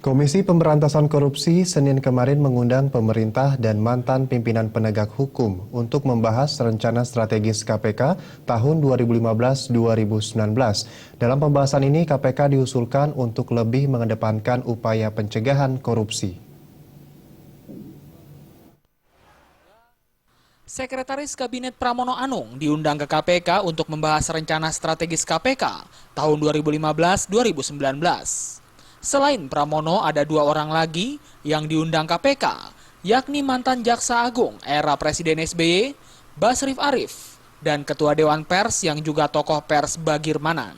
Komisi Pemberantasan Korupsi Senin kemarin mengundang pemerintah dan mantan pimpinan penegak hukum untuk membahas rencana strategis KPK tahun 2015-2019. Dalam pembahasan ini, KPK diusulkan untuk lebih mengedepankan upaya pencegahan korupsi. Sekretaris Kabinet Pramono Anung diundang ke KPK untuk membahas rencana strategis KPK tahun 2015-2019. Selain Pramono, ada dua orang lagi yang diundang KPK, yakni mantan Jaksa Agung era Presiden SBY, Basrif Arif, dan Ketua Dewan Pers yang juga tokoh pers Bagir Manan.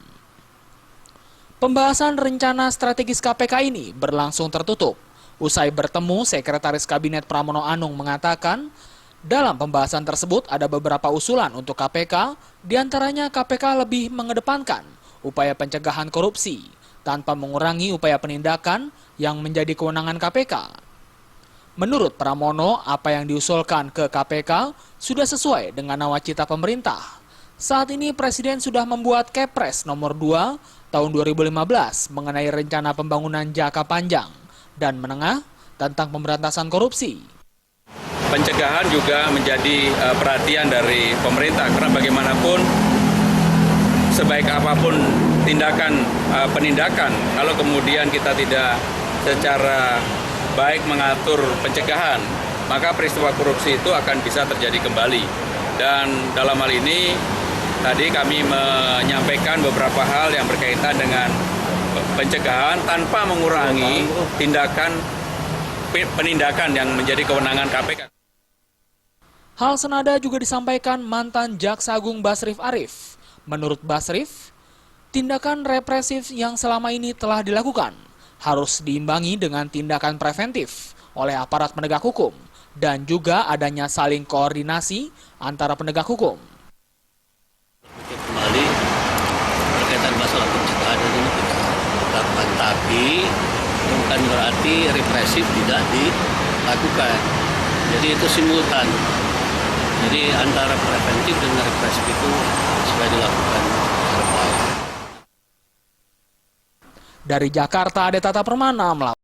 Pembahasan rencana strategis KPK ini berlangsung tertutup. Usai bertemu, Sekretaris Kabinet Pramono Anung mengatakan, dalam pembahasan tersebut ada beberapa usulan untuk KPK, diantaranya KPK lebih mengedepankan upaya pencegahan korupsi, tanpa mengurangi upaya penindakan yang menjadi kewenangan KPK. Menurut Pramono, apa yang diusulkan ke KPK sudah sesuai dengan nawacita pemerintah. Saat ini Presiden sudah membuat Kepres nomor 2 tahun 2015 mengenai rencana pembangunan jangka panjang dan menengah tentang pemberantasan korupsi. Pencegahan juga menjadi perhatian dari pemerintah karena bagaimanapun sebaik apapun penindakan, kalau kemudian kita tidak secara baik mengatur pencegahan, maka peristiwa korupsi itu akan bisa terjadi kembali. Dan dalam hal ini, tadi kami menyampaikan beberapa hal yang berkaitan dengan pencegahan tanpa mengurangi penindakan yang menjadi kewenangan KPK. Hal senada juga disampaikan mantan Jaksa Agung Basrif Arif. Menurut Basrif, tindakan represif yang selama ini telah dilakukan harus diimbangi dengan tindakan preventif oleh aparat penegak hukum dan juga adanya saling koordinasi antara penegak hukum. Kembali berkaitan masalah pencegahan ini kita lakukan, tapi bukan berarti represif tidak dilakukan. Jadi itu simultan. Jadi antara preventif dan represif itu sudah dilakukan. Dari Jakarta, Ade Tata Permana melaporkan.